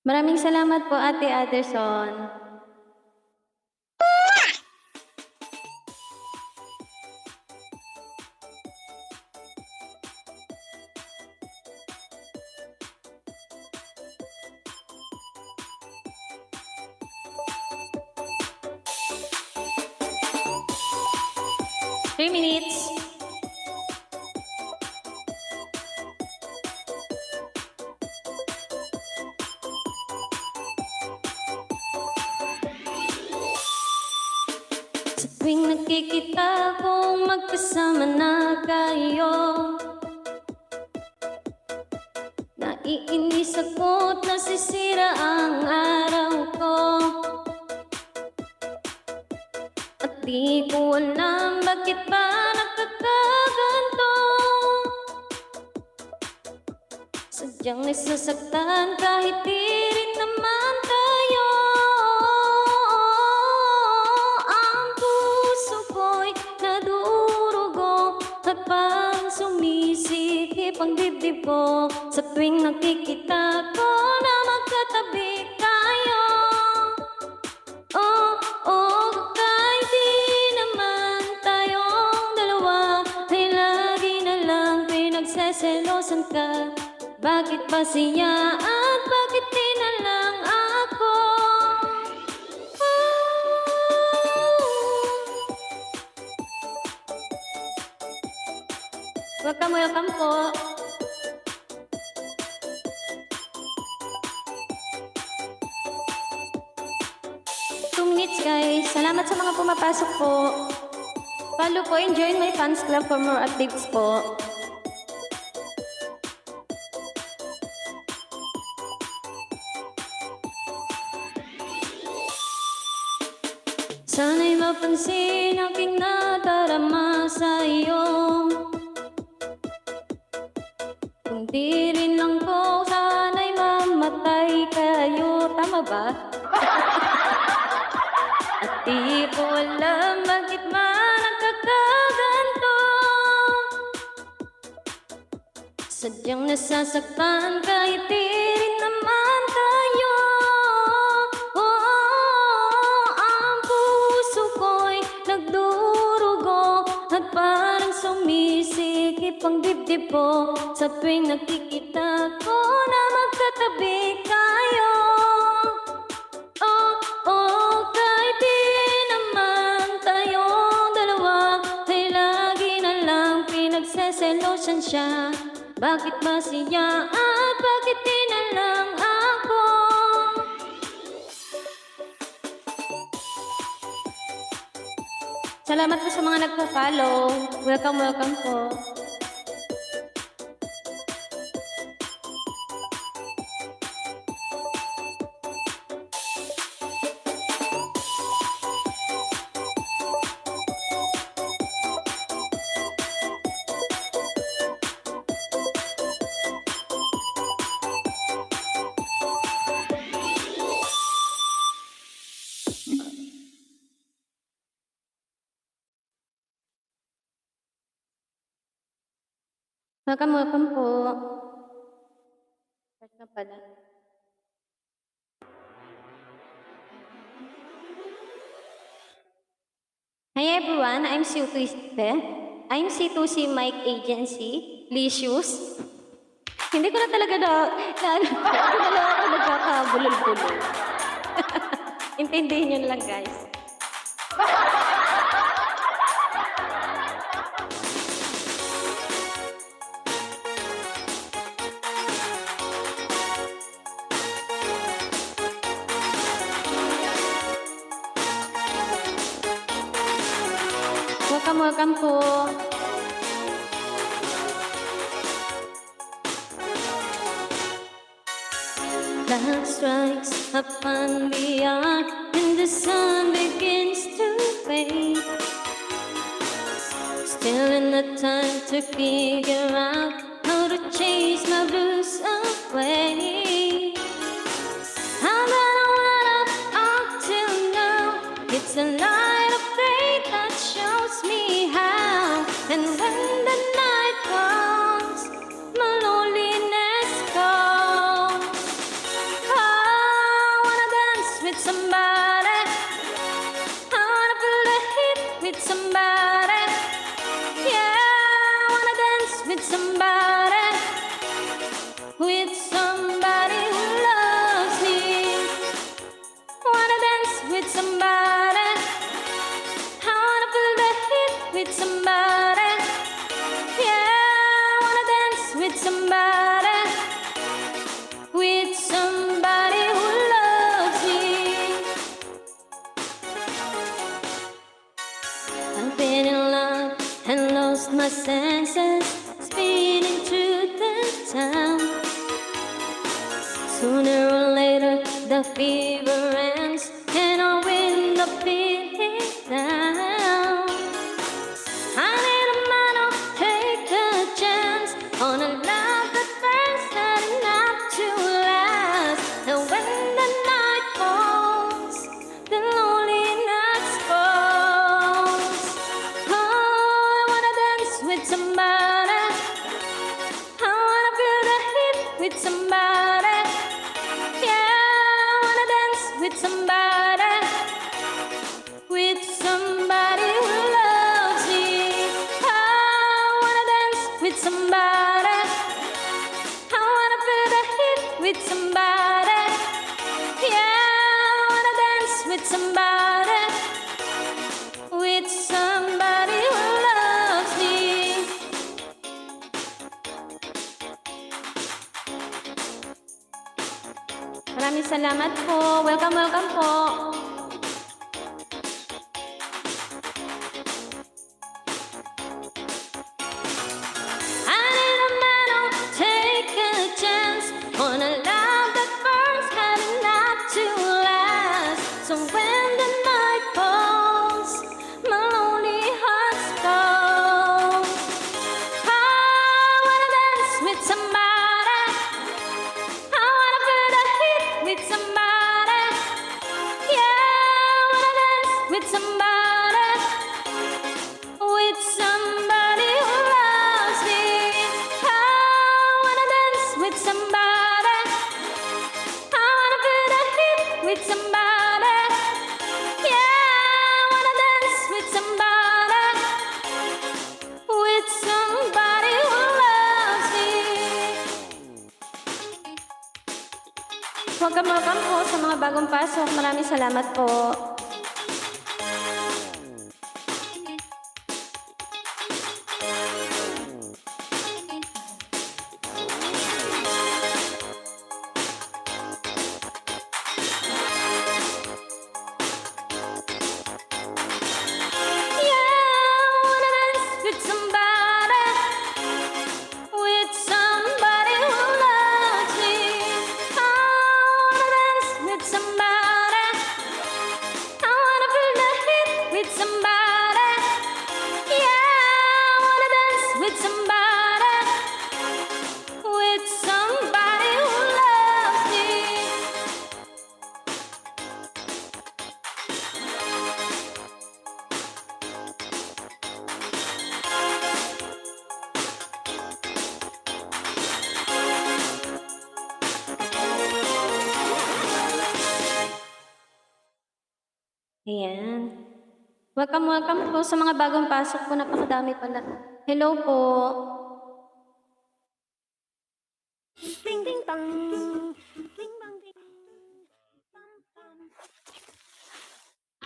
Maraming salamat po, Ate Aderson. Three minutes. Sa tuwing nakikita kong magkasama na kayo, naiinis ako't nasisira ang araw ko. At di ko alam bakit ba nagkakaganto. Sadyang nasasaktan kahit di rin naman tayo. Ang puso ko'y nadurugo at parang sumisikip ang dibdib ko sa tuwing nakikita ko na magkatabi tayo. Kahit di naman tayong dalawa ay lagi na lang pinagseselosan ka. Bakit ba siya at bakit di na lang ako? Welcome po. Guys, salamat sa mga pumapasok po. Follow po and join my fans club for more updates po. Sana'y mapansin aking nadarama sa iyo. Kung di rin lang po, sana'y mamatay kayo. Tama ba? At di ko alam bakit man nagkakaganto. Sadyang nasasaktan kahit di rin naman tayo. Ang puso ko'y nagdurugo at parang sumisikip ang dibdib ko sa tuwing nakikita ko na magkatabi kayo. Kahit di naman tayong dalawa ay lagi na lang pinagseselosan siya. Bakit ba siya at bakit di na lang ako? Salamat po sa mga nagpa-follow. Welcome po. Welcome po. Start na pala. Hi everyone, I'm C2C Mic Agency, Licious. Hindi ko na talaga ako nagkakabulol-bulol. Intindihin nyo na lang guys. Welcome po. Cloud strikes upon the earth and the sun begins to fade. Still in the time to figure out how to chase my blues away. How that I went up until now, it's a light of faith that shows me how. And when the night comes, my loneliness comes. senses, spinning through the town. Sooner or later, the fever ends, and I'll win the feeling down. I need a man who'll take a chance on a love that burns and not to last. And when the night falls, the loneliness falls. Oh, I wanna dance with somebody. I wanna feel the heat with somebody. Yeah, I wanna dance with somebody. With somebody who loves me. I wanna dance with somebody. I wanna feel the heat with somebody. Yeah, I wanna dance with somebody. With somebody who loves me. Maraming salamat po. Welcome, welcome po. I need a man who'll take a chance on a love that burns and not to last. So when the night falls, my lonely heart's cold. I wanna dance with somebody. I wanna feel the heat with somebody. Yeah, I wanna dance with somebody. With somebody who loves me. I wanna dance with somebody. I wanna feel the heat with somebody. Yeah, I wanna dance with somebody. With somebody who loves me. Welcome po sa mga bagong pasok. Maraming salamat po. Ayan. Welcome, welcome po sa mga bagong pasok po. Napakadami pala. Hello po. Ding ding dong. Ding dong ding. Bum, bum.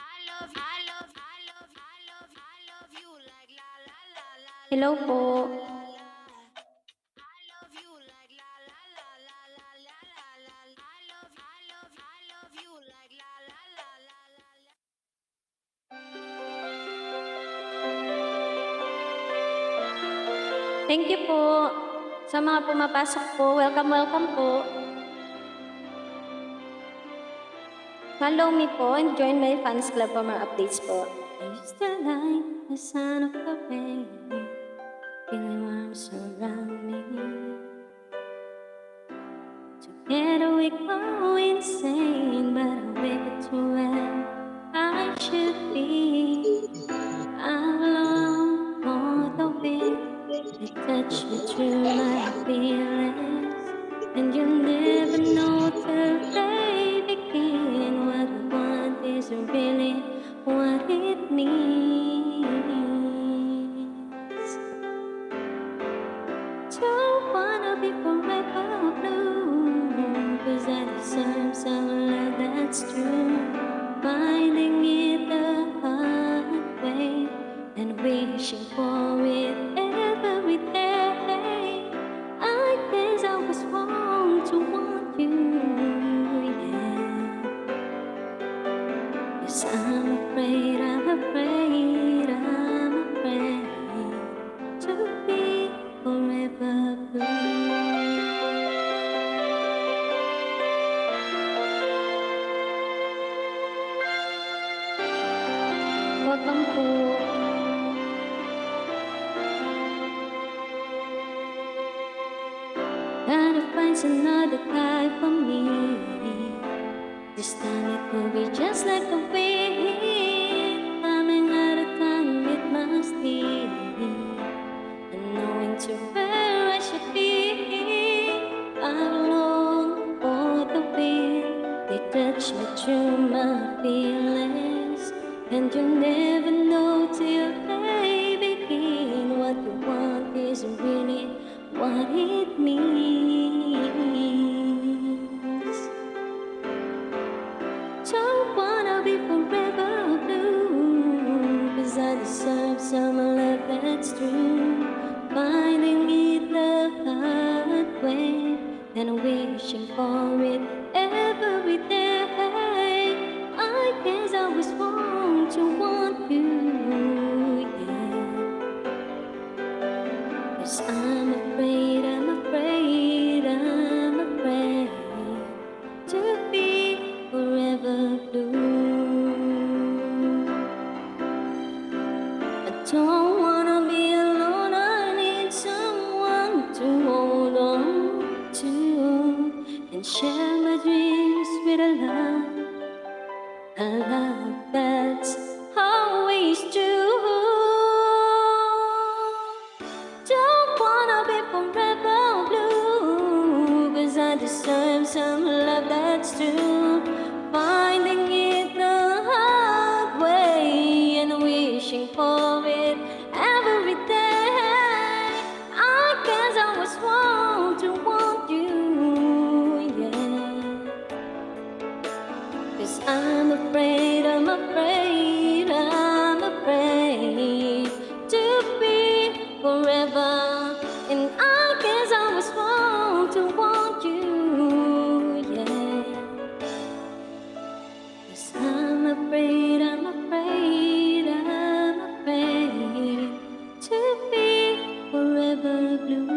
I love you like la la la la. Hello po. I love you like la la la la la la la la. I love you like la la la la la la. Thank you po. Sa mga pumapasok po, welcome, welcome po. Follow me po and join my fans club for more updates po. I used to like the sound of the rain, feeling arms around me. Together we go insane, but I wake up to where I should be. I long for the wind to touch me through my feelings, and you never know till they begin. What I want is really what it means to wanna be forever blue, 'cause I deserve some love that's true. Finding it the hard way and wishing for it every day. I guess I was wrong to want you, yeah. 'Cause I'm afraid to be forever blue. Welcome po. Gotta find another guy for me. This time it will be just like the wind, coming out of time it must be, and knowing to where I should be. I long for the wind, they touch me through my feelings, and you never know till they begin. What you want isn't really what it means. Don't wanna be forever blue, 'cause I deserve some love that's true. Finding it the hard way, and wishing for it every day. I guess I was wrong to want you, yeah. 'Cause I'm afraid, I'm afraid, I'm afraid to be forever blue. I don't wanna be alone, I need someone to hold on to and share my dreams with a love that's always true. Don't wanna be forever blue, 'cause I deserve some love that's true. Finding it the hard way and wishing for it every day. I guess I was wrong to want you, yeah. 'Cause I'm afraid, I'm afraid, I'm afraid to be forever. And I guess I was wrong to want you, yeah. 'Cause I'm afraid, I'm afraid, I'm afraid to be forever blue.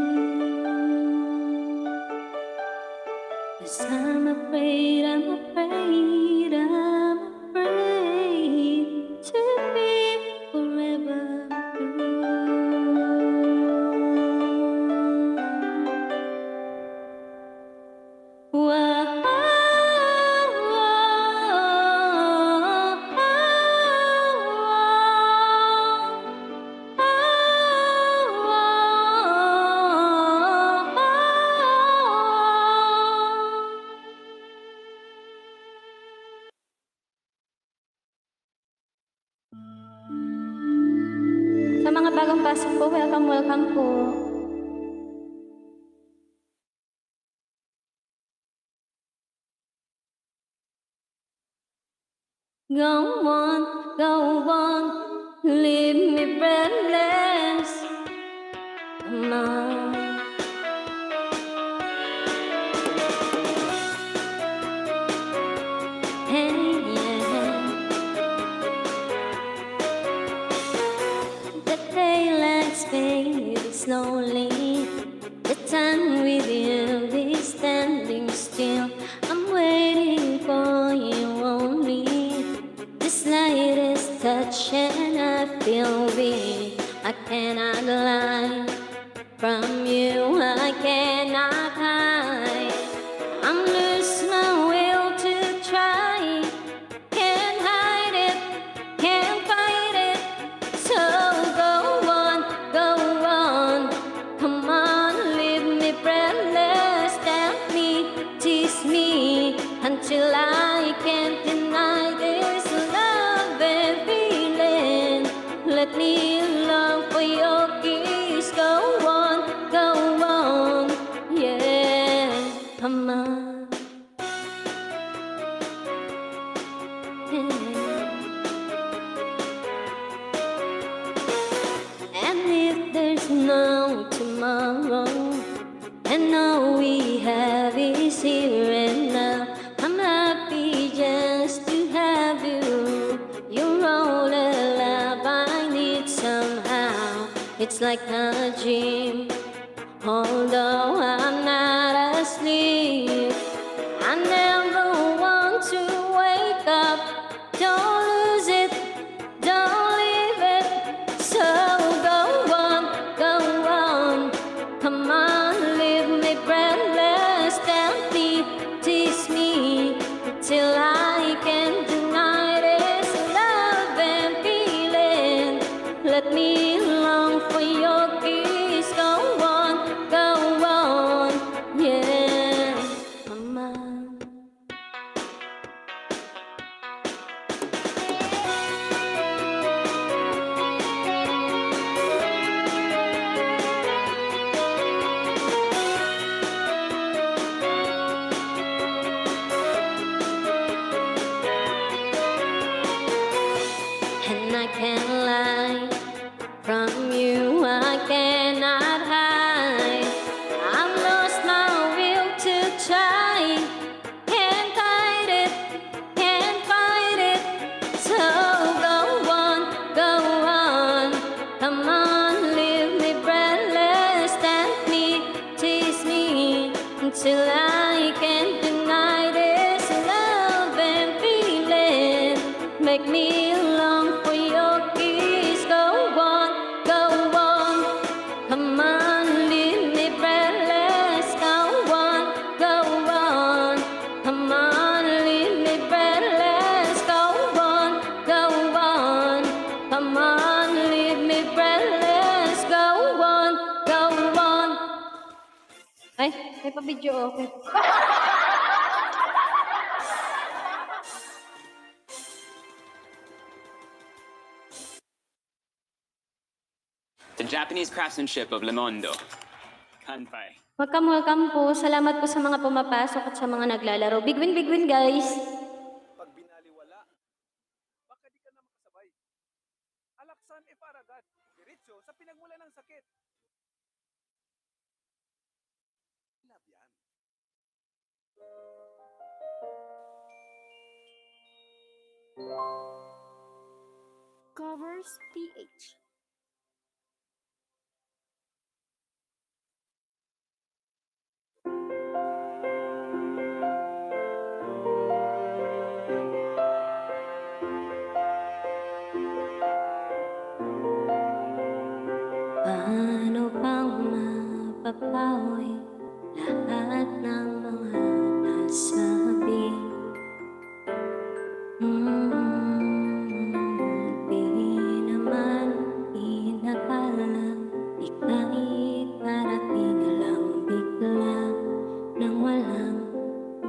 'Cause I'm afraid, I'm afraid, I'm afraid to be forever blue. Whoa. Sa mga bagong pasok po, welcome, welcome po. Go on, leave me breathless. Come on. Hey, yeah. The daylight's fading slowly. The time with you is standing still. I'm waiting for you only. The slightest touch and I feel weak. I cannot lie from you, I cannot hide. I'm losing my will to try. Can't hide it, can't fight it. So go on, come on, leave me breathless. Tell me, tease me until I can't deny this love and feeling. Let me long for your kiss. Go on, yeah, come on. And if there's no tomorrow, and all we have is here and now, I'm happy just to have you. You're all the love I need somehow. It It's like a dream, although I'm not asleep. I never want to wake up. Don't lose it, don't leave it. So go on, come on, leave me breathless. Gently tease me till I can deny this love and feeling. Let me long for your kiss. Go on, yeah, mama. And I can't lie, from you I cannot hide. I've lost my will to try. Can't hide it, can't fight it. So go on, come on, leave me breathless. Gently tease me until I can deny this love and feeling. Make me long for your kiss. Go on, come on, leave me breathless. Go on, come on, leave me breathless. Go on, come on, leave me breathless. Go on. Ay, may pa-video okay. The Japanese craftsmanship of Lemondo. Kanpai. Welcome po. Salamat po sa mga pumapasok at sa mga naglalaro. Big win, guys. Pag binaliwala, baka di ka na makasabay. Alaksan e paragat, diretso sa pinagmula ng sakit. Love yan. Covers PH. Paano bang mapapawi lahat ng mga nasabi? Di naman inakala ika'y darating lang bigla nang walang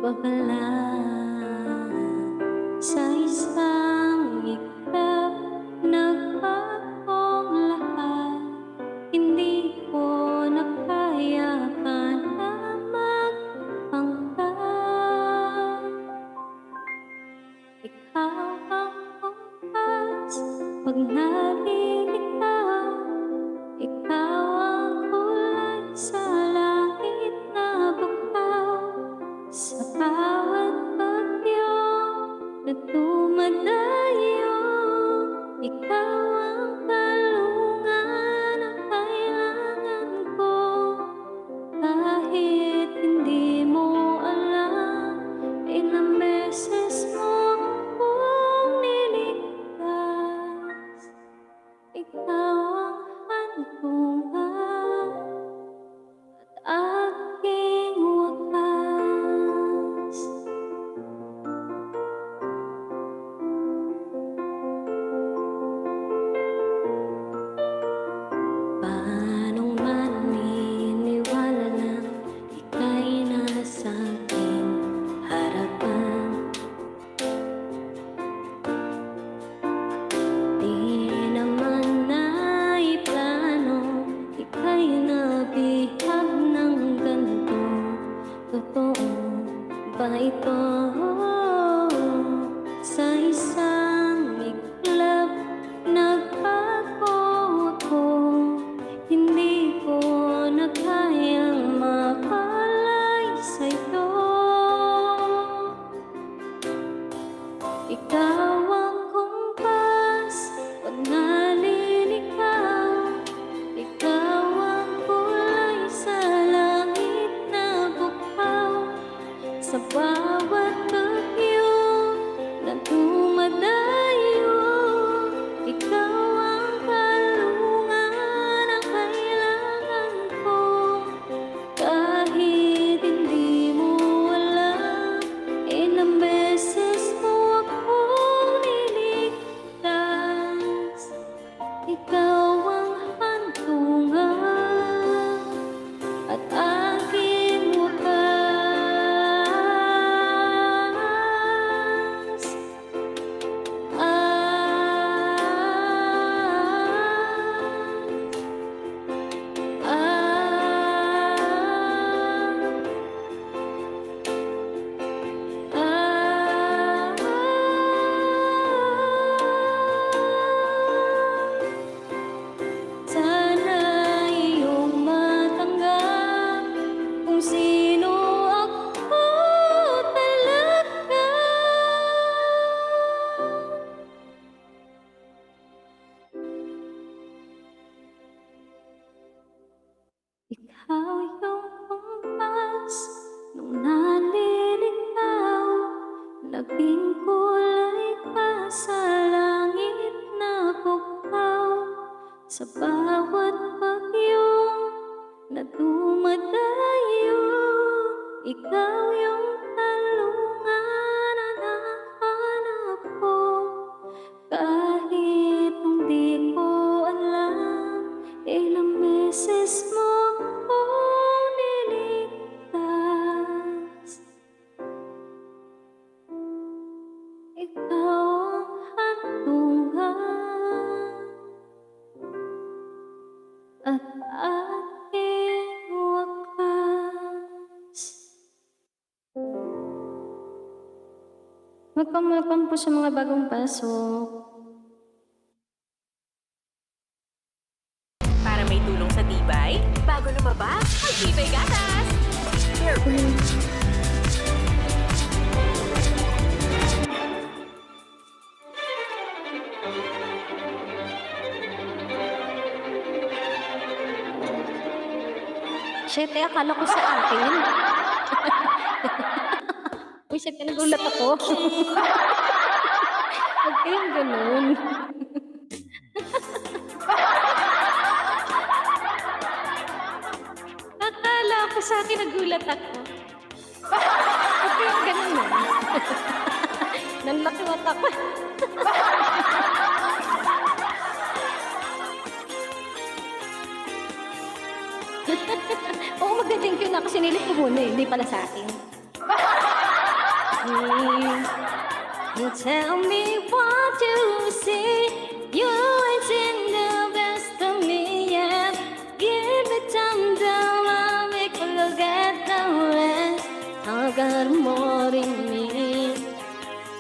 babala. Sa isang iglap nagpakong lahat. Hindi ko na kaya pa na magpangkat. Ikaw ang kumpas pag nalilitaw. Ikaw ang kulay sa langit na bukaw. Sa bawat bagyo na dumadayo, ikaw ang kalungan na kailangan ko. Kahit hindi mo alam, ilang beses mo akong niligtas. Ikaw ang hantungan at aking wakas. Paano maniniwala na ika'y nasa aking harapan? Di naman naiplano, ika'y nabihag ng ganito. Totoo ba ito? Sa isang iglap nagbago ako. Hindi ko na kayang mapalay sa'yo. Ikaw ang kumpas pag nalilikaw. Ikaw yung kumpas nung nalilitaw, naging kulay ka sa langit na bughaw. Sa bawat bagyong na dumadayo, ikaw yung talungan na nahanap ko. Kahit nung di ko alam, ilang beses mo ko niligtas. Ikaw ang hantungan at aking wakas. Welcome po sa mga bagong pasok. Para may tulong sa tibay, bago lumabas, mag-tibay gatas! Shit, akala ko sa akin. Uy, shit, nagulat ako. Huwag kayong ganun. Akala ko sa akin, nagulat ako. Huwag kayong ganun nun. Nanlaki mata ko. Oo, mag-thank you na kasi nilip ko muna eh. Hindi pala sa akin. Tell me what you see. You ain't seen the best of me yet. Give me time down, I'll make a look at the rest. I've got more in me,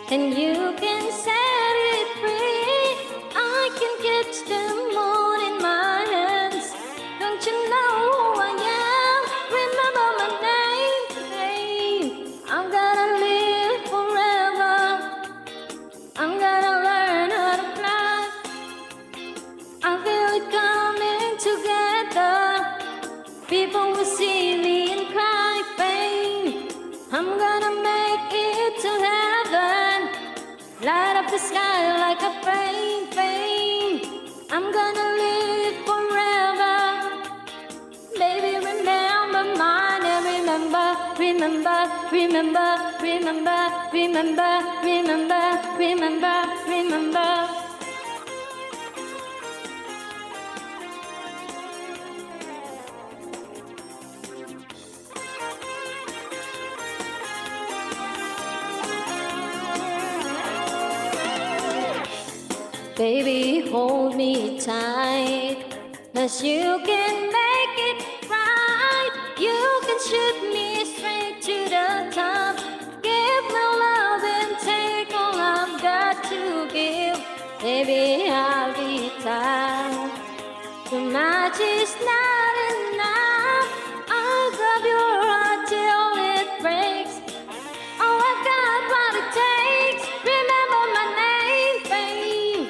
and you can set it free. I can catch the moon in my hands. Don't you know who I am? Remember my name. Hey, I'm gonna live forever. I'm gonna learn how to fly. I feel it coming together. People will see me and cry pain. I'm gonna make it to heaven. Light up the sky like a flame. I'm gonna live forever. Baby, remember mine and remember, remember, remember, remember, remember, remember, remember, remember. Baby, hold me tight, 'cause you can make it right. You can shoot me straight to the top. Give me love and take all I've got to give. Baby, I'll be tight. Too much is not enough. I'll grab your heart till it breaks. Oh, I've got what it takes. Remember my name, babe.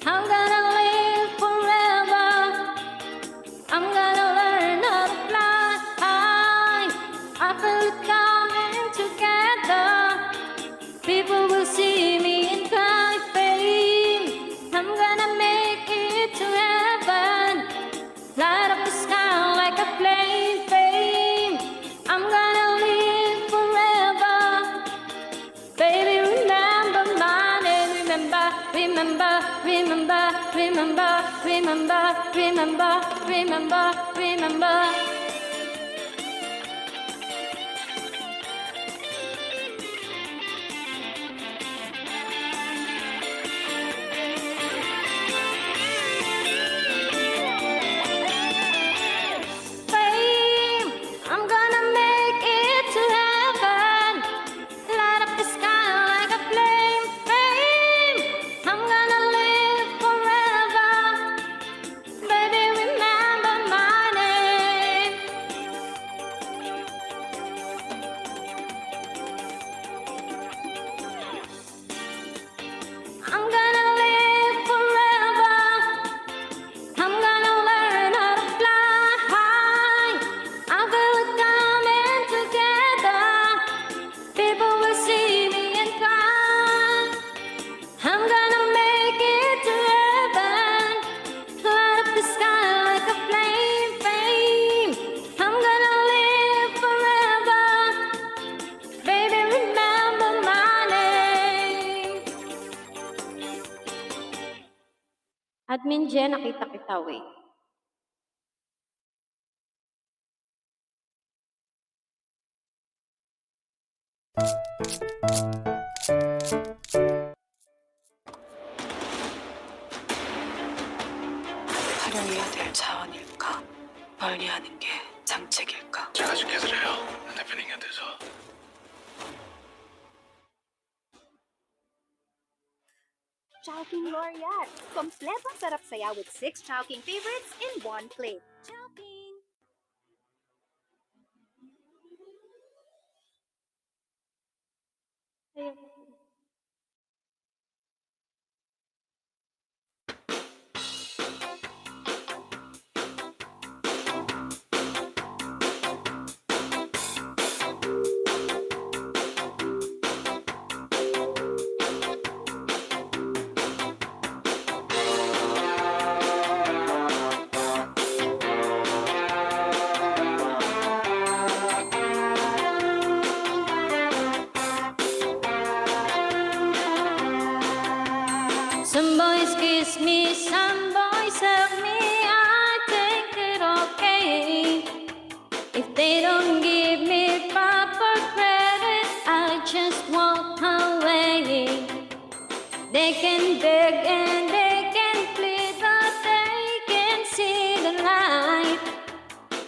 I'm gonna live forever. I'm gonna learn how to fly. I feel it coming together. People will see me and cry fame. I'm gonna make it to heaven. Light up the sky like a flame. I'm gonna live forever. Baby, remember mine and remember, remember, remember, remember, remember, remember, remember, remember. Fame, I'm gonna make it to heaven. Light up the sky like a flame. I'm gonna live forever. Baby, remember my name. Minje, nakita kita, wait. 활용해야 될 자원일까? 멀리하는 게 장책일까? 제가 지켜드려요, 대표님한테서. Chowking Laureate. Kompletong sarap saya with 6 Chowking favorites in one plate. Chowking. Ayun. Some boys kiss me, some boys hug me, I take it okay. If they don't give me proper credit, I just walk away. They can beg and they can plead, but they can see the light.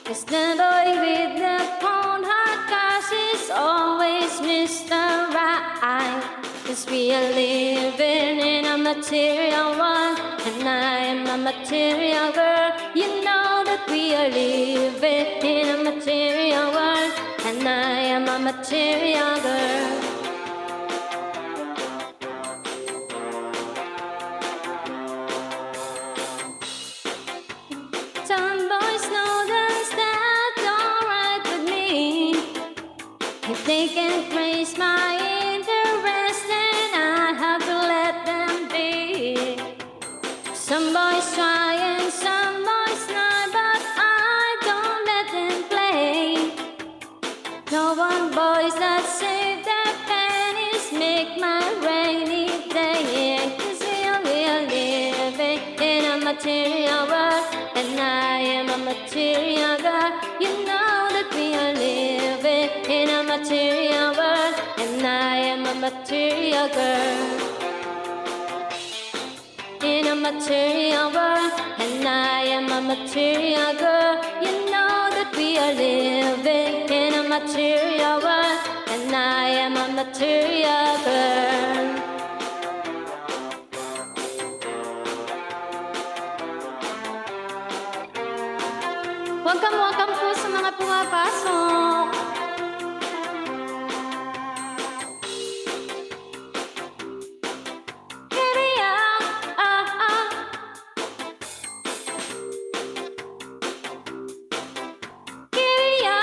It's the boy with the cold hard cause is always Mr. Right. Cause we are living in a material world, and I am a material girl. You know that we are living in a material world, and I am a material girl. Some boys know that's alright with me. If they can praise my interest, then I have to let them be. Some boys try and some boys not, but I don't let them play. No one boys that save their pennies make my rainy day. 'Cause we are living in a material world, and I am a material girl. You know that we are living in a material world, and I am a material girl. In a material world, and I am a material girl. You know that we are living in a material world, and I am a material girl. Welcome po sa mga pumapasok. Kiriya, Kiriya,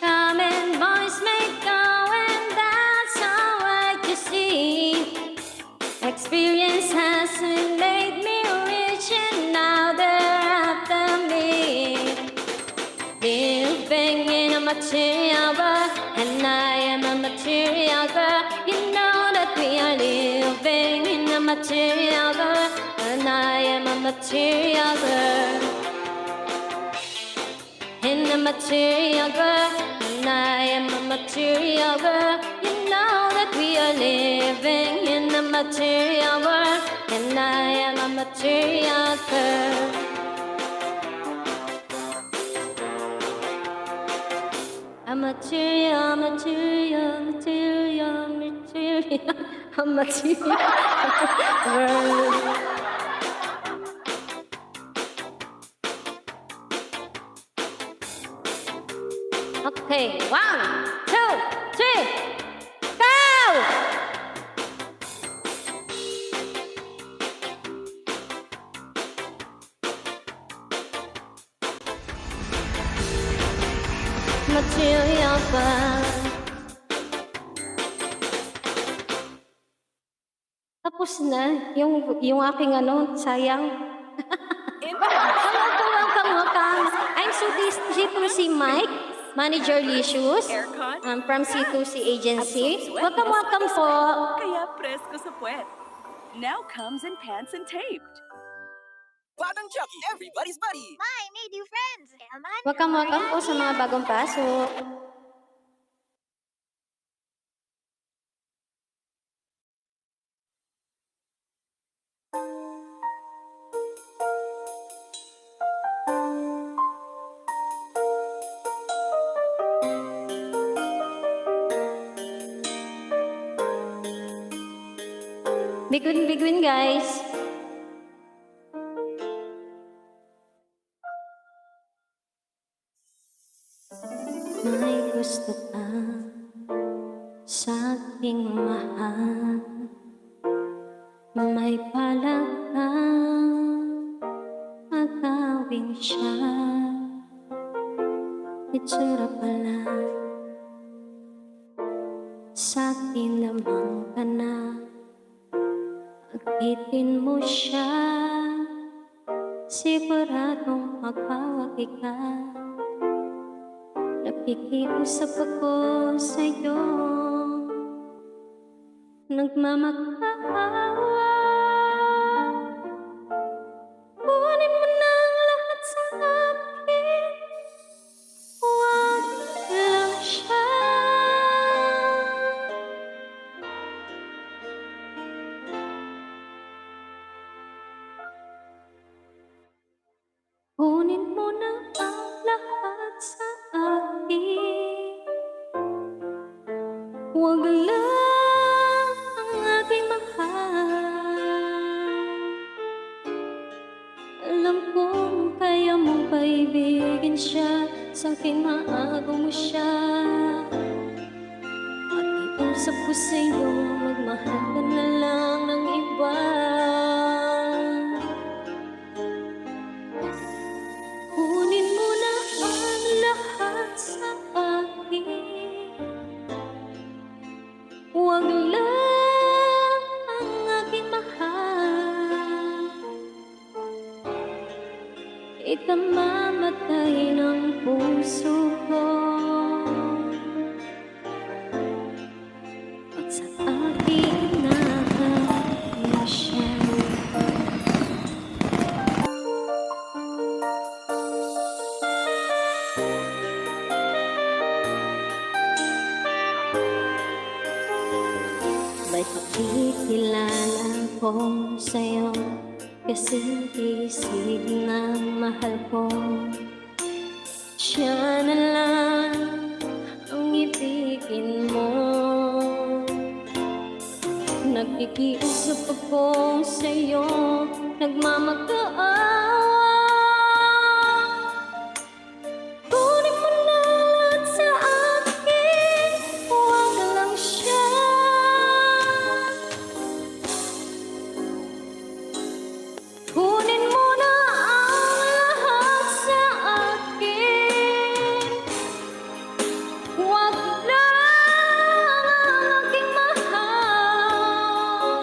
come and boys may go, and that's alright to see. Experience has made me rich, and now they're after me. Living in a material world, and I am a material girl. You know that we are living in a material world, and I am a material girl. In a material girl, and I am a material girl. You know that we are living in a material world, and I am a material girl. A material, material, material, material, a material world. Okay, 1, 2, 3, go! Material world. Tapos na yung aking sayang. Welcome. I'm so dizzy to see Mike. Manager Licious, Aircon, from C2C Agency. Sweat Welcome, na welcome sa po. kaya presko sa puwet. Now comes in pants and taped. Batang Chucky, everybody's buddy. My, made new friends. Elman, Welcome, welcome po sa mga bagong pasok. Biguin, biguin, guys. May gusto ka sa aking mahal. May balak kang agawin siya. Itsura pala sa akin lamang ka na. Agitin mo siya, siguradong magpawagi ka. Nakikiusap ako sa'yo, nagmamakaawa. Kunin mo na ang lahat sa akin, huwag lang siya. Kunin mo na ang lahat sa akin, huwag lang ang aking mahal. Alam kong kaya mong paibigin siya, sa'kin maago mo siya. Pakiusap ko sa'yo, magmahal ka na lang ng iba. Kunin mo na ang lahat sa akin, huwag lang ang aking mahal. Ikamamatay ng puso ko pag sa akin nakakaya siya. Ba't nakikilala ko sa'yo? Kasing isig na mahal ko, siya na lang ang ibigin mo. Nakikiusap ako sa'yo, nagmamakaawa. Kunin mo na lahat sa akin, huwag lang siya. Kunin mo na ang lahat sa akin, huwag lang ang aking mahal.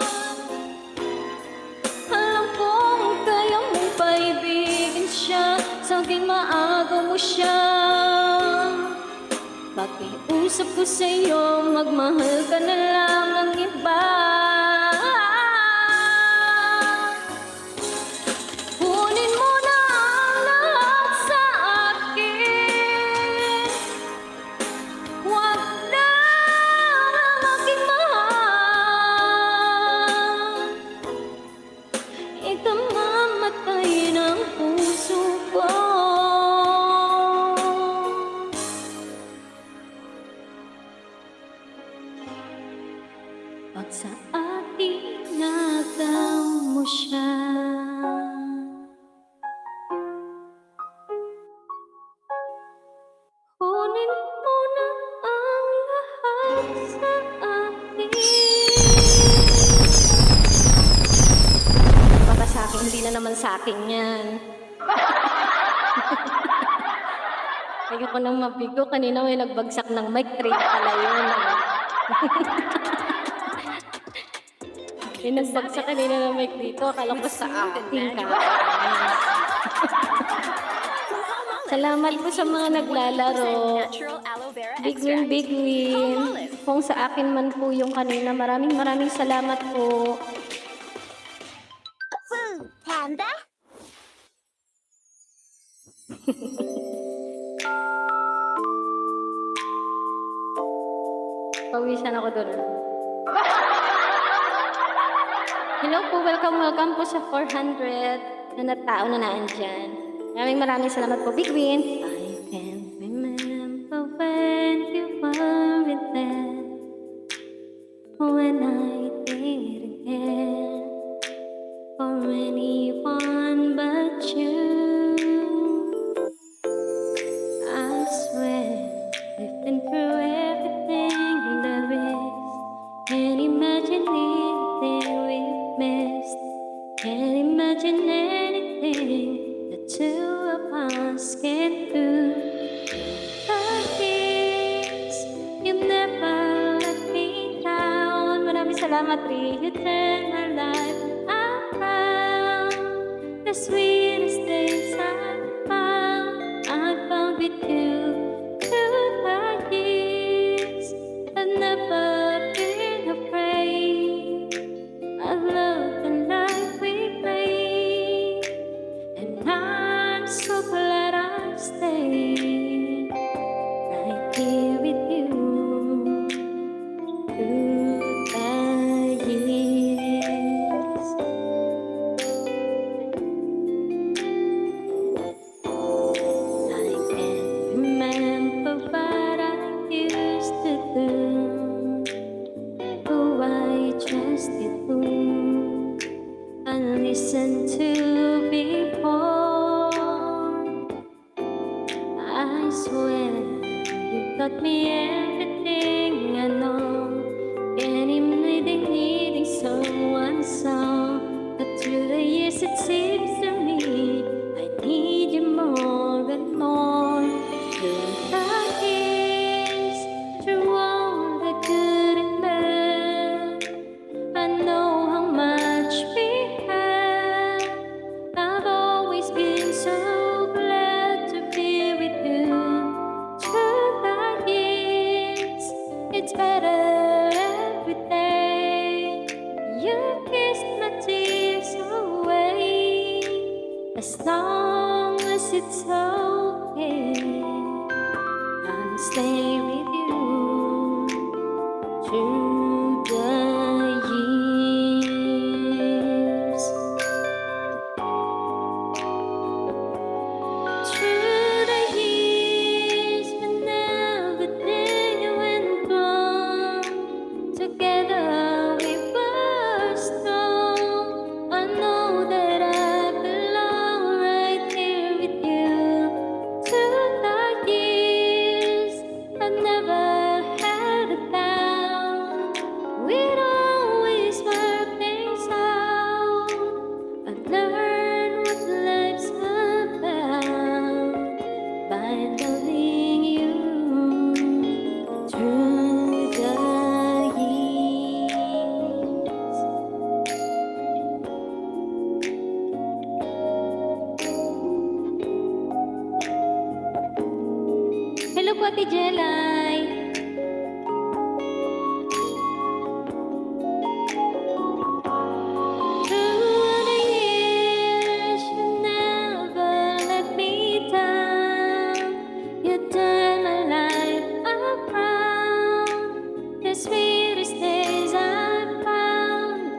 Alam kong kaya mong paibigin siya, sa'kin maago mo siya. Pakiusap ko sa'yo, magmahal ka na lang ng iba. Kunin mo na ang lahat sa akin, huwag lang ang aking mahal. Ikamamatay ng puso ko pag sa atin nagaw mo siya. Kunin mo na ang lahat sa akin. Baka sa akin, hindi na naman sa akin yan. Ayoko nang mabigo. Kanina may nagbagsak ng mic. Trade pala yun. May nagbagsak kanina ng mic dito. Akala ko sa akin ka. Salamat po sa mga naglalaro. natural aloe vera Big win, big win. Kung sa akin man po yung kanina, maraming salamat po. Food Panda? Pawisan ako doon. Hello po, welcome po sa 400 na tao na naandyan. Maraming salamat po, Big Win. I can't remember when you were with them, when I didn't care for anyone but you. I swear we've been through everything there is. Can't imagine anything we've missed. Can't imagine anything the two of us can do. The years you've never let me down. Maraming salamat, Ri. You turn my life around. The sweetest days I found with you. Through the years, I've never been afraid. I love the life we made, and I'm so glad I stayed right here with you through the years. I can't remember what I used to do, who I trusted, who I listened to before. I swear you taught me everything I know. And needing someone so, but through the years it seems to me I need you more and more. Through the years, through all the good and bad, I know how much we have. I've always been so glad to be with you. Through the years, it's better every day. You kissed my tears away. As long as it's okay, I'll stay with you through the years. Through the years, when everything went wrong, together we were strong. I know that I belong right here with you. Through the years, I never had a doubt. We'd always work things out. I've learned what life's about by loving you through the years. Hello po, Ate Jelay. Through the years, you never let me down. You turn my life around. The sweetest days I found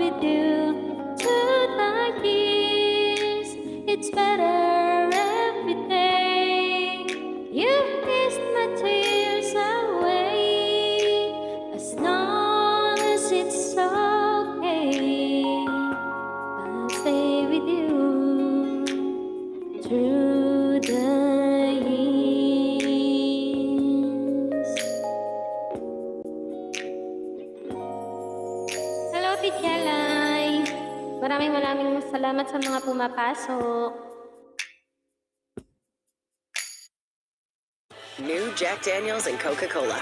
with you. Through the years, it's better every day. You kissed my tears away. As long as it's okay, I'll stay with you through the years. Hello, Tichalay. Maraming salamat sa mga pumapasok. New Jack Daniels and Coca-Cola.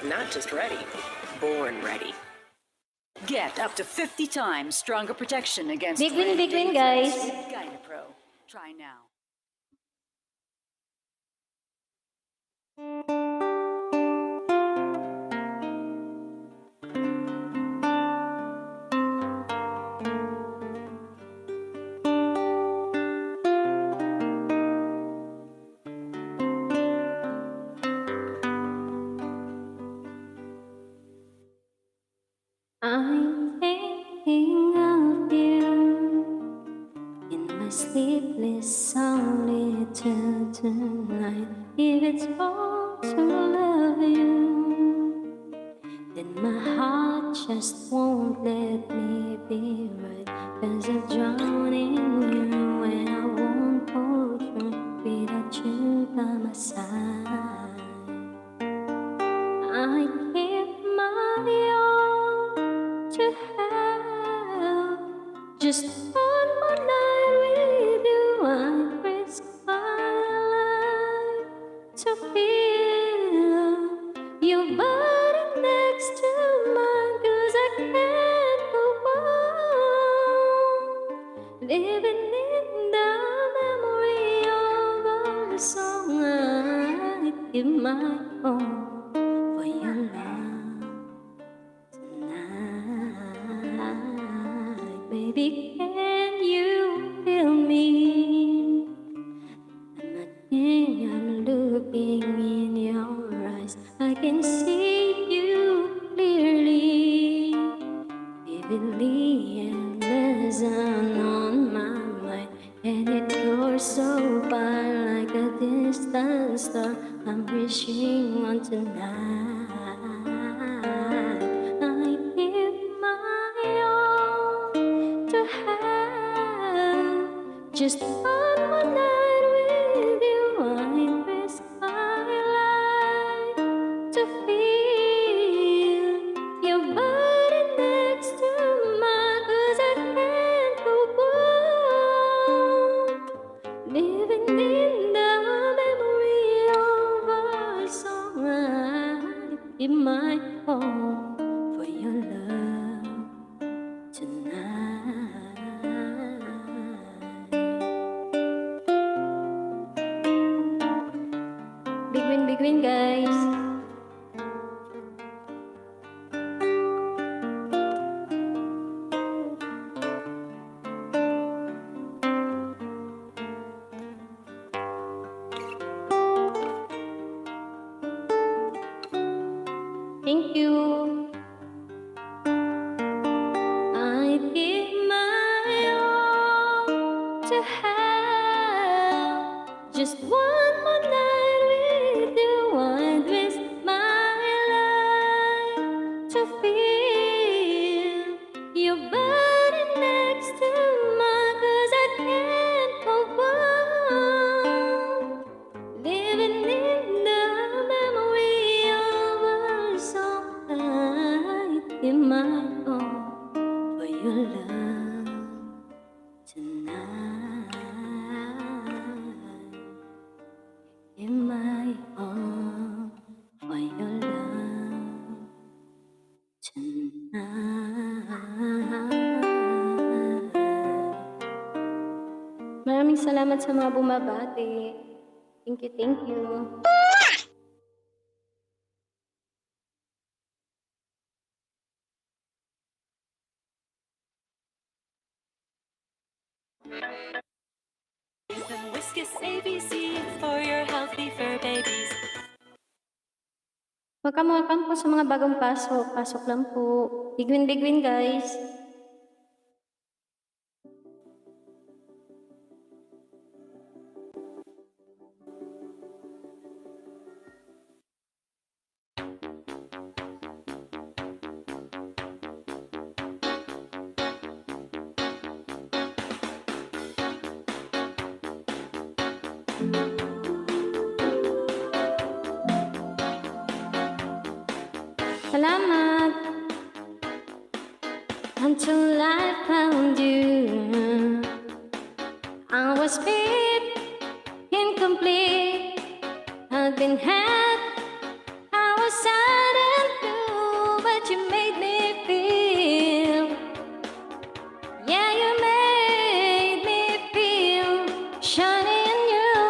Not just ready, born ready. Get up to 50 times stronger protection against Big win, guys. Gynapro. Try now. I'm thinking of you in my sleepless solitude tonight. If it's wrong to love you, then my heart just won't let me be right. 'Cause I'm drowning you when I won't hold you without you by my side. I give my all to have just one more night with you. I risk my life to feel your body next to mine. 'Cause I can't go on living in the memory of our song. I give my all for your love tonight. Baby, can you feel me? I'm looking in your eyes. I can see you clearly, vividly, and lesson on my mind. And it goes so far like a distant star. I'm wishing on tonight. I give my all to have just one more night with you. I risk my life to feel your body next to mine. 'Cause I can't go on living in the memory of our song. I give my all for your love tonight. Big win, guys. Thank you. I give my all to have just one more night with you. I'd risk my life to feel your body next to mine. 'Cause I can't go on living in the memory of our song. I give my all for your love tonight. Give my all for your love tonight. Maraming salamat sa mga bumabati. Thank you, thank you. Whiskas ABC for your healthy fur babies. Welcome po sa mga bagong pasok. Pasok lang po. Big win, guys. Salamat. Until I found you, I was fit, incomplete. I'd been had, I was sad and blue, but you made me feel. Yeah, you made me feel shiny and new.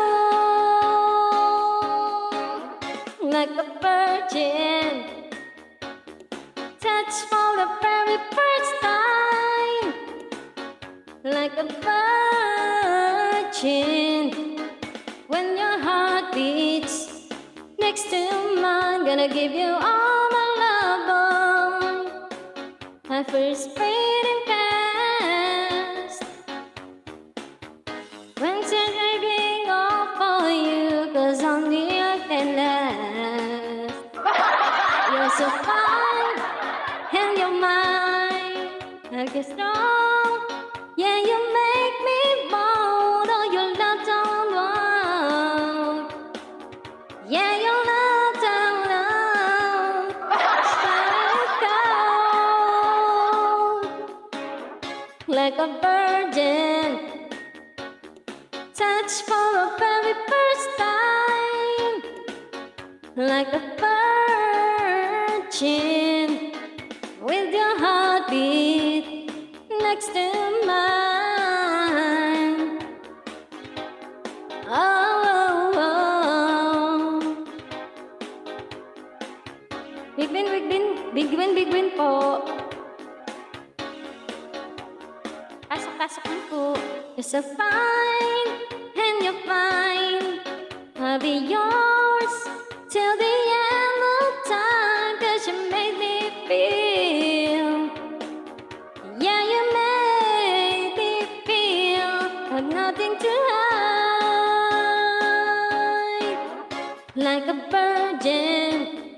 virgin. When your heart beats next to mine, gonna give you all my love, boy. My first fading past. When you're driving all for you, 'cause only you can last. You're so fine, and you're mine. I get strong, yeah, you make me bold. Oh, your love don't want, yeah, your love don't know. Like a virgin, touch for the very first time. Like a virgin, with your heartbeat next to mine. Oh, oh, oh. Big win po. Pasok lang po. You're so fine, and you're fine. I'll be yours till the end of time. 'Cause you make me feel, yeah, you make me feel like nothing to hide. Like a virgin,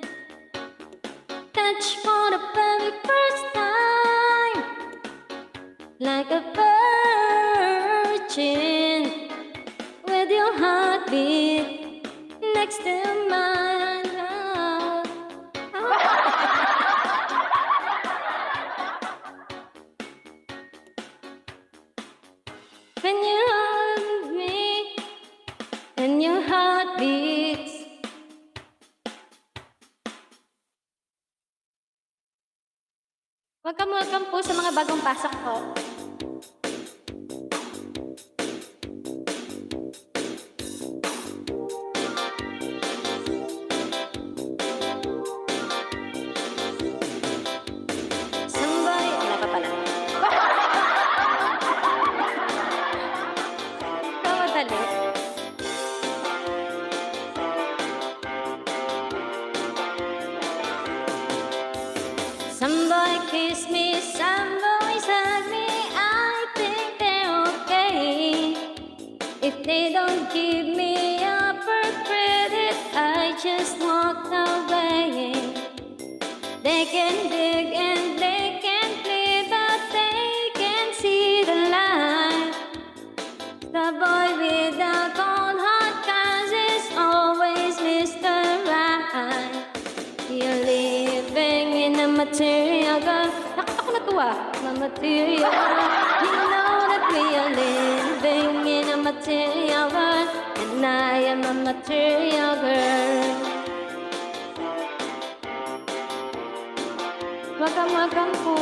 touch for the very first time. Like a virgin, with your heartbeat next to mine. When you hold me and your heart beats. Welcome po sa mga bagong pasok po. Sambay, wala pa pala. Kamadali. Some boy kiss me, some boys hug me. I think they're okay. If they don't give me upper credit, I just walk away. They can dig and they can play, but they can see the light. The boy with the cold hard eyes is always Mr. Right. You're living in a material girl. Nakaka ko natuwa. A material girl. You know that we are living in a material world, and I am a material girl. Welcome po.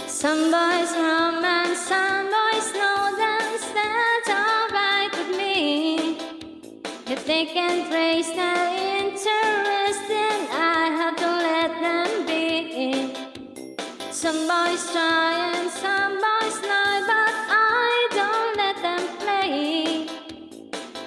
Some boys romance, some boys know dance. That's alright with me. If they can trace the interest, then I have to let them be. Some boys try and some boys lie, but I don't let them play.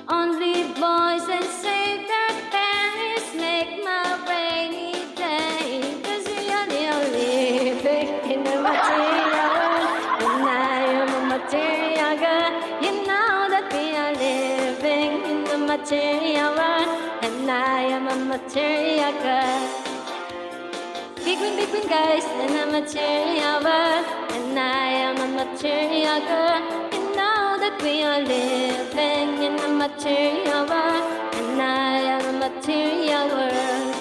Only boys that save their pennies make my rainy day. 'Cause we are living in a material world, and I am a material girl. You know that we are living in the material world, and I am a material girl. Big win guys, in a material world, and I am a material girl. You know that we are living in a material world, and I am a material world.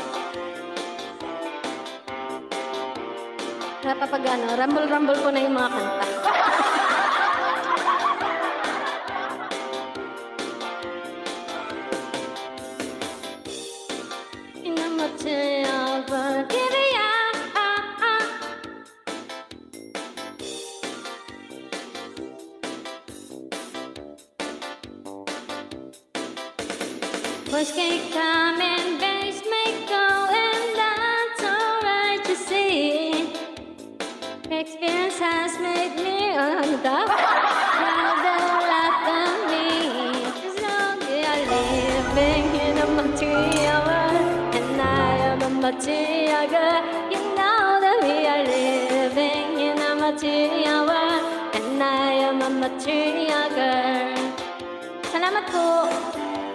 Kapag rumble ko na yung mga kanta. In a material world, give me boys can come and babes may go, and that's alright to see. Experience has made me proud of me. material girl. You know that we are living in a material world, and I am a material girl. Salamat po.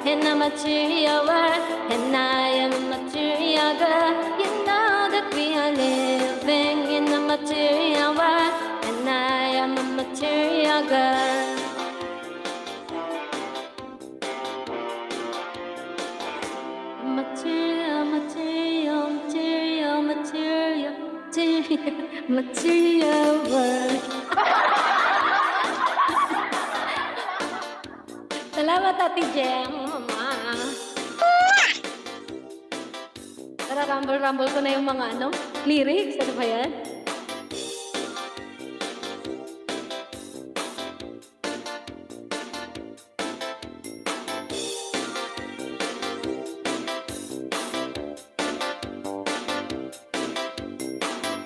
In a material world, and I am a material girl. You know that we are living in a material world, and I am a material girl. Material, material, material, material, material, material world. Salamat, Ate Jem, Mama. Tara, rumble-rumble ko na yung mga lyrics. Ano ba yan?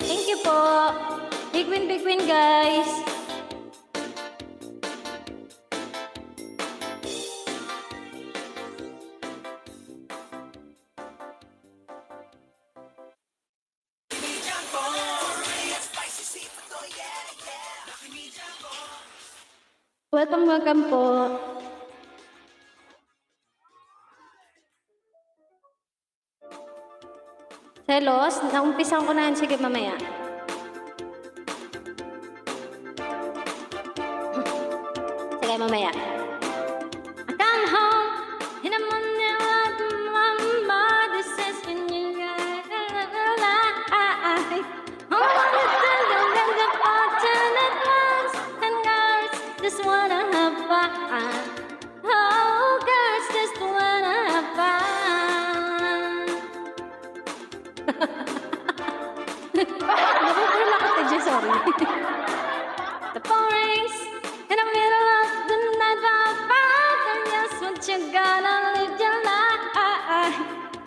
Thank you po. Big win, guys. Welcome po. Selos, naumpisan ko na yan. Sige, mamaya. Sige, mamaya. I come home in the morning what my mother says when you got alive. Oh, the fortunate ones and girls just wanna have fun. Oh, girls just wanna have fun. Napupulol ako, Tedje, sorry. The phone rings in the middle of the night, and just what you gotta live your life.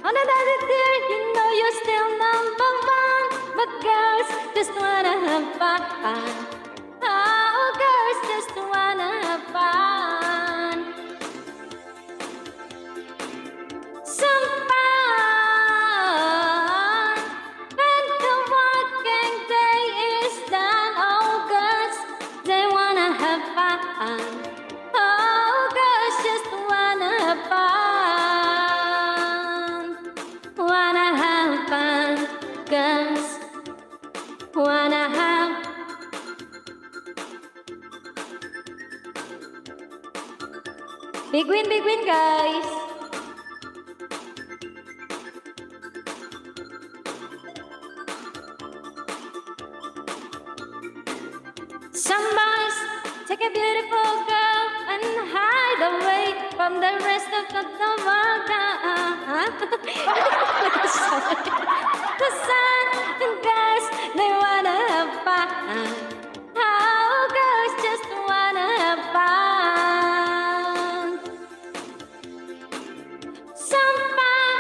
On another day, you know you're still number one, but girls just wanna have fun. Oh, girls just wanna have fun. Some fun when the working day is done. Oh, girls, they wanna have fun. Oh, girls just wanna have fun. Wanna have fun, girls. Wanna have. Big win, guys. Some boys take a beautiful girl and hide away from the rest of the world. The sun and girls, they wanna have fun. Oh, girls just wanna have fun. Some fun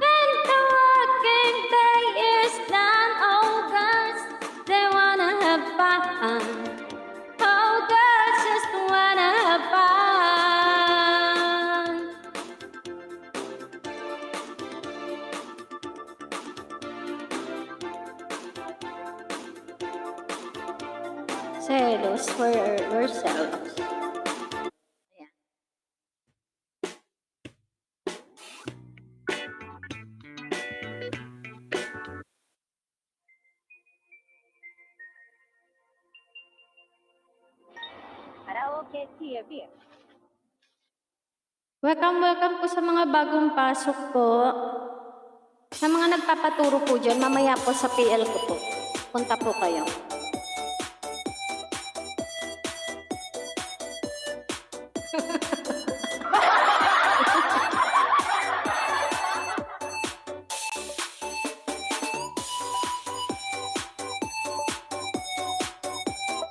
when the working day is done. Oh, girls, they wanna have fun. Oh, girls just wanna have fun. Celos, we're celos. Ayan. Karaoke TV. Welcome po sa mga bagong pasok po. Sa mga nagpapaturo po dyan, mamaya po sa PL ko po. Punta po kayo.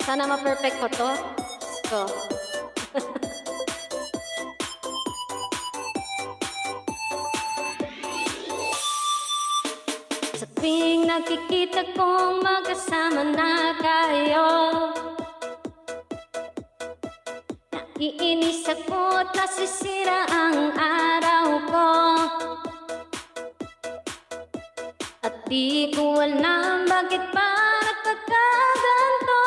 Sana ma-perfect ko to. Let's go. Sa tuwing nakikita kong magkasama na kayo, naiinis ako at nasisira ang araw ko. di ko alam bakit pa nagkakaganto.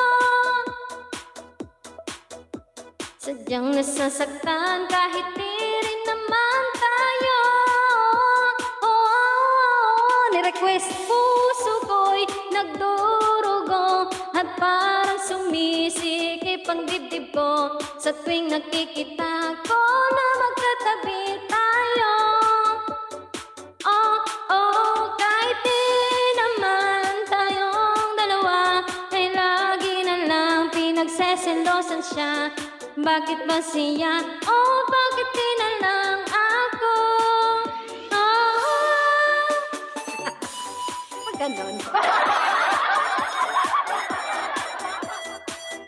Sadyang nasasaktan kahit di rin naman tayo. Ni-request puso ko'y nagdurugo at parang sumisikip ang dibdib ko sa tuwing nakikita ko na magkatabi tayo. Kahit di naman tayong dalawa ay lagi na lang pinagseselosan siya. Bakit ba siya? Bakit di na lang ako? Ganon.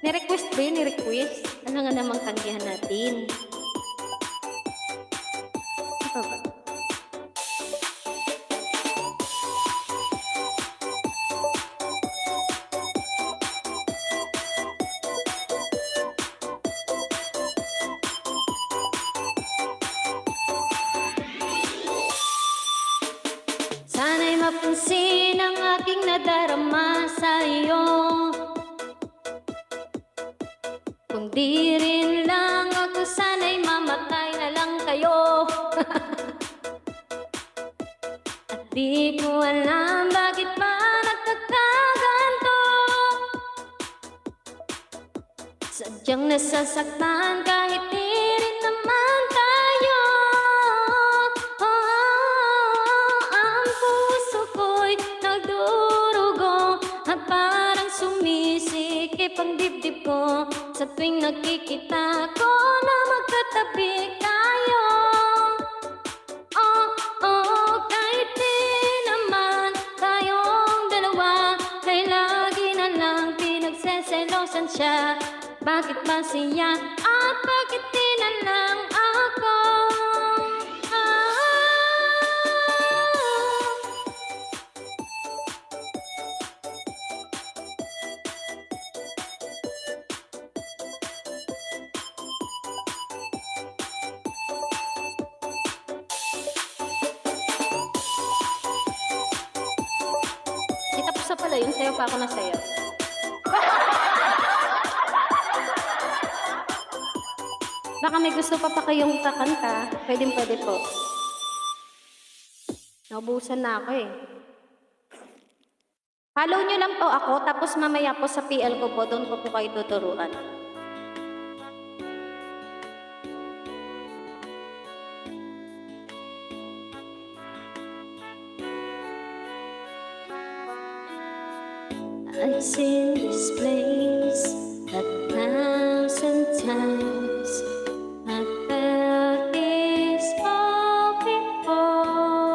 Ni-request ba yun? Ni-request? Ano nga namang tanggihan natin? Ito ba? Sana'y mapansin ang aking nadarama sa iyo. Kung di rin lang ako, sana'y mamatay na lang kayo. At di ko alam bakit ba nagkakaganto. Sadyang nasasaktan kahit di rin naman tayo. Ang puso ko'y nagdurugo at parang sumisikip ang dibdib ko sa tuwing nakikita ko na magkatabi tayo. Kahit di naman tayong dalawa ay lagi na lang pinagseselosan siya. Bakit ba siya at bakit di na lang ako? Di tapos na pala yun, sayo pa ako na sayo. Baka may gusto pa kayong kakanta, pwede po. Naubusan na ako eh. Follow nyo lang po ako, tapos mamaya po sa PL ko po, doon ko po kayo tuturuan. I've seen this place 1,000 times. I felt this all before,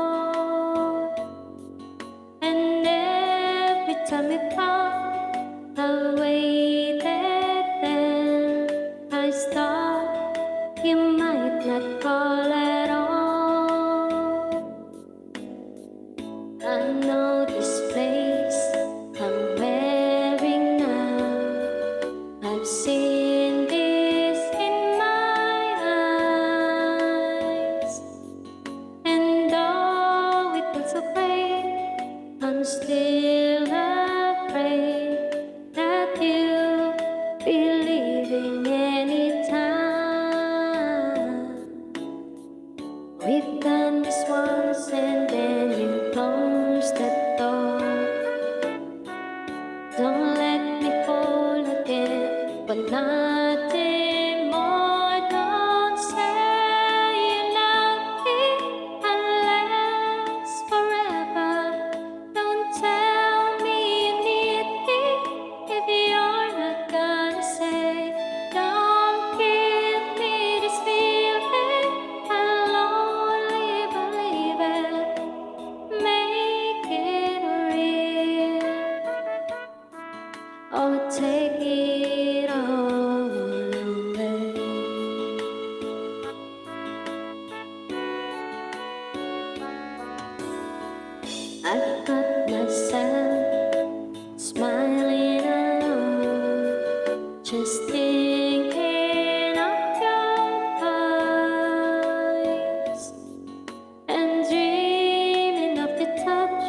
and every time it passed, I waited. Then I stopped. You might not call at all. I know this place I'm wearing now. I've seen this in my eyes, and though it was so great, I'm still afraid that you'll be leaving anytime. We've done this once and then you close the door. Don't let me fall again, but nothing more. Don't say you love me unless forever. Don't tell me you need me if you're not gonna say. Don't give me this feeling, I'll only believe it. Make it real. Take it all away. I've got myself smiling alone, just thinking of your eyes and dreaming of the touch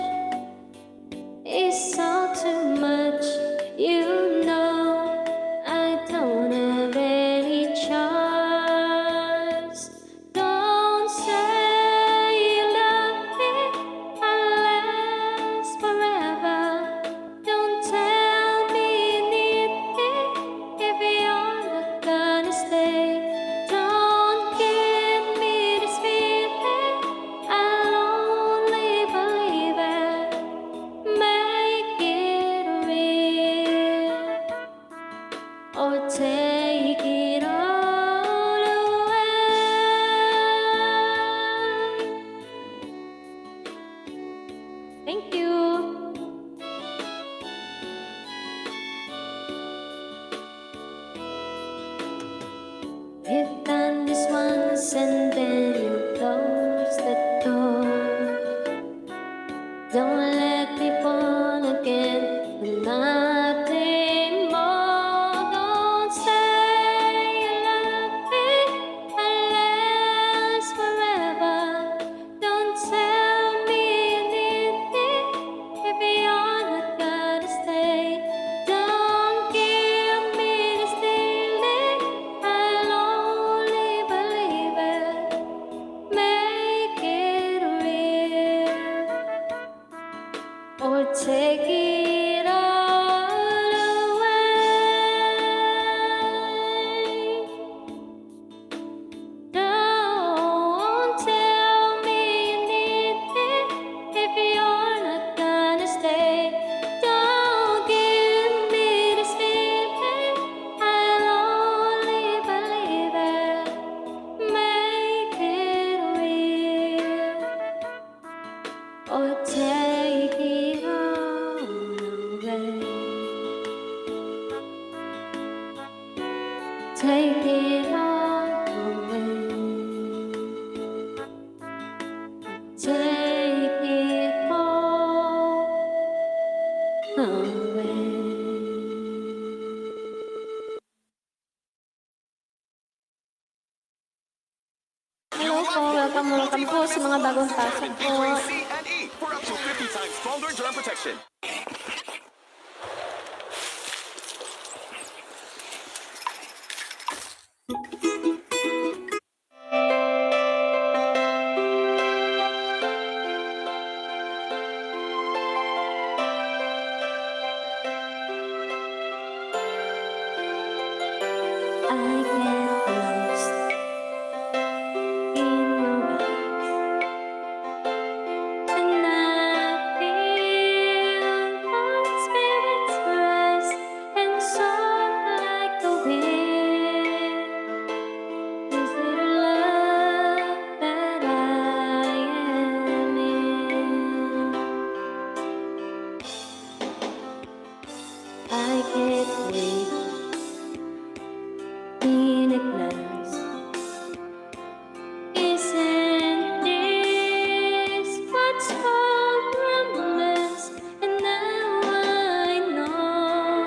You've done this once and then you close the door. Don't let me fall again with nothing more. Don't say you love me and last forever. Don't tell me you need me if you're not gonna stay. Don't give me this feeling, I'll only believe it. Make it real or take it all away. Don't tell me you need me if you're not gonna stay. Don't give me this feeling, I'll only believe it. Make it real or take it all away. Take it all away. Take it all away. Hello po, welcome po sa mga bagong pasok po. For up to 50 times stronger germ protection. I get lost in your eyes, and I feel my spirits rise and soar like the wind. Is it a love that I am in? I get weak in ignorance. Isn't this what's called romance? And now I know,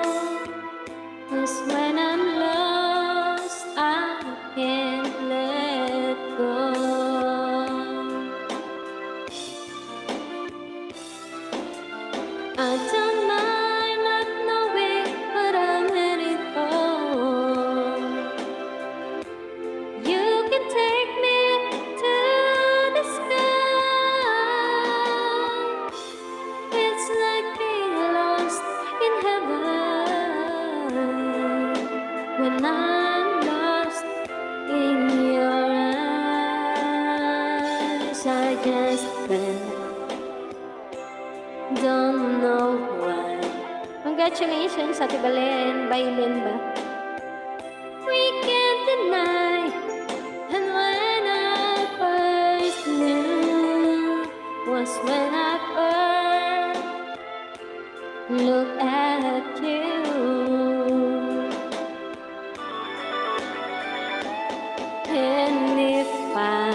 'cause when I'm lost, I can't let go. I don't mind not knowing what I'm headed for. You can take me to the sky. It's like being lost in heaven when I'm lost in your eyes. I just don't know why. Congratulations, Ate Balen. Bailin ba? We can't deny. And when I first knew was when I first looked at you. And if I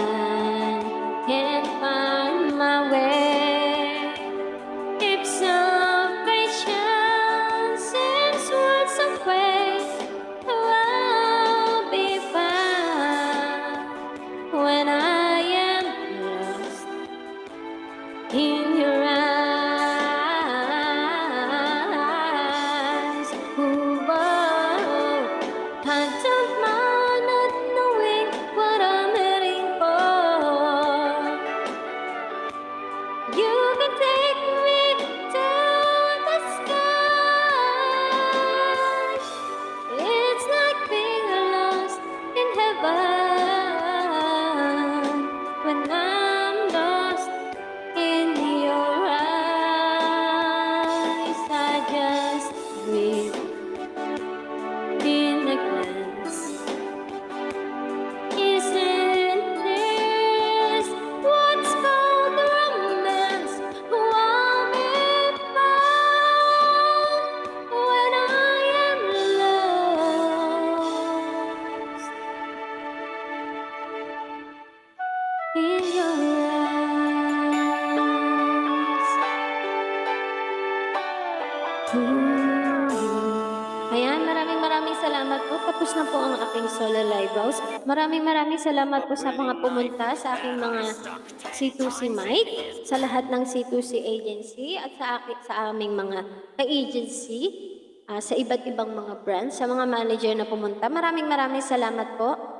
can't find my way, if salvation seems worth some way, I'll be found when I am lost in Lola Libros. Maraming salamat po sa mga pumunta sa aking mga C2C Mike, sa lahat ng C2C agency at sa aming mga ka-agency, sa iba't ibang mga brands, sa mga manager na pumunta. Maraming salamat po.